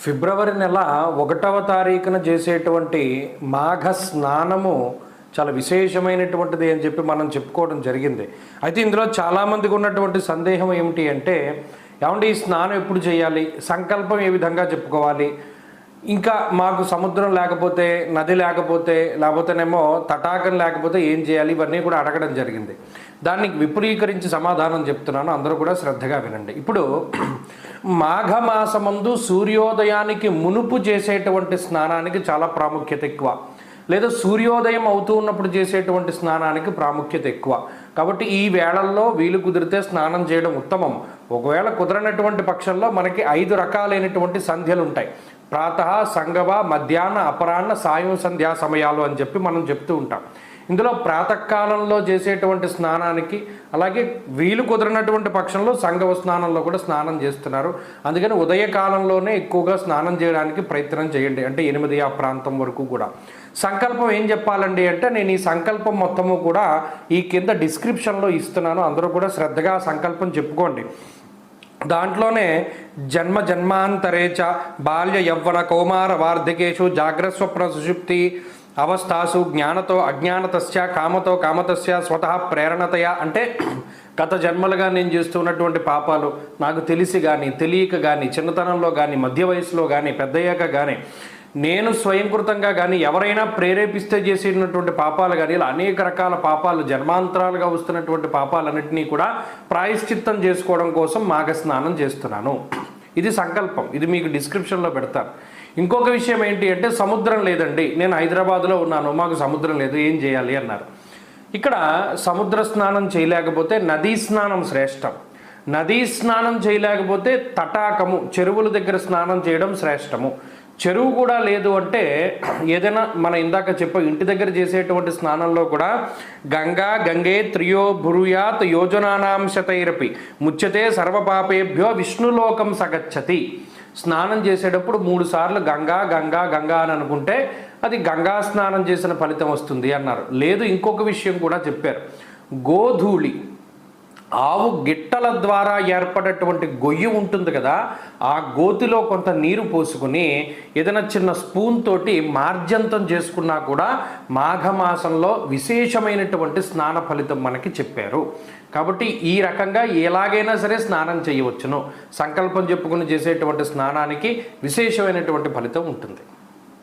ఫిబ్రవరి నెల 1వ తారీఖున చేసేటువంటి మాఘ స్నానము చాలా విశేషమైనటువంటిది అని చెప్పి మనం చెప్పుకోవడం జరిగింది. అయితే ఇందులో చాలామందికి ఉన్నటువంటి సందేహం ఏమిటి అంటే, ఏమంటే ఈ స్నానం ఎప్పుడు చేయాలి, సంకల్పం ఏ విధంగా చెప్పుకోవాలి, ఇంకా మాకు సముద్రం లేకపోతే, నది లేకపోతేనేమో తటాకం లేకపోతే ఏం చేయాలి, ఇవన్నీ కూడా అడగడం జరిగింది. దానికి విపులీకరించి సమాధానం చెప్తున్నాను, అందరూ కూడా శ్రద్ధగా వినండి. ఇప్పుడు మాఘమాసమందు సూర్యోదయానికి మునుపు చేసేటువంటి స్నానానికి చాలా ప్రాముఖ్యత ఎక్కువ, లేదా సూర్యోదయం అవుతూ ఉన్నప్పుడు చేసేటువంటి స్నానానికి ప్రాముఖ్యత ఎక్కువ. కాబట్టి ఈ వేళల్లో వీలు కుదిరితే స్నానం చేయడం ఉత్తమం. ఒకవేళ కుదరనటువంటి పక్షంలో మనకి 5 రకాలైనటువంటి సంధ్యలు ఉంటాయి. ప్రాతః, సంగమ, మధ్యాహ్న, అపరాహ్న, సాయం సంధ్యా సమయాలు అని చెప్పి మనం చెప్తూ ఉంటాం. ఇందులో ప్రాతకాలంలో చేసేటువంటి స్నానానికి, అలాగే వీలు కుదరనటువంటి పక్షంలో సంగమ స్నానంలో కూడా స్నానం చేస్తున్నారు. అందుకని ఉదయకాలంలోనే ఎక్కువగా స్నానం చేయడానికి ప్రయత్నం చేయండి, అంటే 8 ఆ ప్రాంతం వరకు కూడా. సంకల్పం ఏం చెప్పాలండి అంటే, నేను ఈ సంకల్పం మొత్తము కూడా ఈ కింద డిస్క్రిప్షన్లో ఇస్తున్నాను, అందరూ కూడా శ్రద్ధగా సంకల్పం చెప్పుకోండి. దాంట్లోనే జన్మ జన్మాంతరేచ బాల్య యవ్వన కౌమార వార్ధకేషు జాగ్రస్వప్న సుషుప్తి అవస్థాసు జ్ఞానతో అజ్ఞానతస్య కామతో కామతస్య స్వతః ప్రేరణతయ, అంటే గత జన్మలుగా నేను చేస్తున్నటువంటి పాపాలు నాకు తెలిసి కానీ తెలియక కానీ, చిన్నతనంలో కానీ, మధ్య వయసులో కానీ, పెద్దయ్యాక కానీ, నేను స్వయంకృతంగా కానీ ఎవరైనా ప్రేరేపిస్తే చేసినటువంటి పాపాలు కానీ, ఇలా అనేక రకాల పాపాలు, జన్మాంతరాలుగా వస్తున్నటువంటి పాపాలన్నింటినీ కూడా ప్రాయశ్చిత్తం చేసుకోవడం కోసం మాఘ స్నానం చేస్తున్నాను. ఇది సంకల్పం, ఇది మీకు డిస్క్రిప్షన్లో పెడతాను. ఇంకొక విషయం ఏంటి అంటే, సముద్రం లేదండి, నేను హైదరాబాద్లో ఉన్నాను, మాకు సముద్రం లేదు, ఏం చేయాలి అన్నారు. ఇక్కడ సముద్ర స్నానం చేయలేకపోతే నదీ స్నానం శ్రేష్టం. నదీ స్నానం చేయలేకపోతే తటాకము, చెరువుల దగ్గర స్నానం చేయడం శ్రేష్టము. చెరువు కూడా లేదు అంటే ఏదైనా మన ఇందాక ఇంటి దగ్గర చేసేటువంటి స్నానంలో కూడా గంగా గంగే త్రియో భురుయాత్ యోజనానాం శతైరపి ముచ్యతే సర్వపాపేభ్యో విష్ణులోకం సగచ్చతి. స్నానం చేసేటప్పుడు 3 సార్లు గంగా గంగా గంగా అని అనుకుంటే అది గంగా స్నానం చేసిన ఫలితం వస్తుంది అన్నారు. లేదు, ఇంకొక విషయం కూడా చెప్పారు. గోధూళి, ఆవు గిట్టల ద్వారా ఏర్పడేటువంటి గొయ్యి ఉంటుంది కదా, ఆ గోతిలో కొంత నీరు పోసుకుని ఏదైనా చిన్న స్పూన్ తోటి మార్జంతం చేసుకున్నా కూడా మాఘమాసంలో విశేషమైనటువంటి స్నాన ఫలితం మనకి చెప్పారు. కాబట్టి ఈ రకంగా ఎలాగైనా సరే స్నానం చేయవచ్చును. సంకల్పం చెప్పుకుని చేసేటువంటి స్నానానికి విశేషమైనటువంటి ఫలితం ఉంటుంది.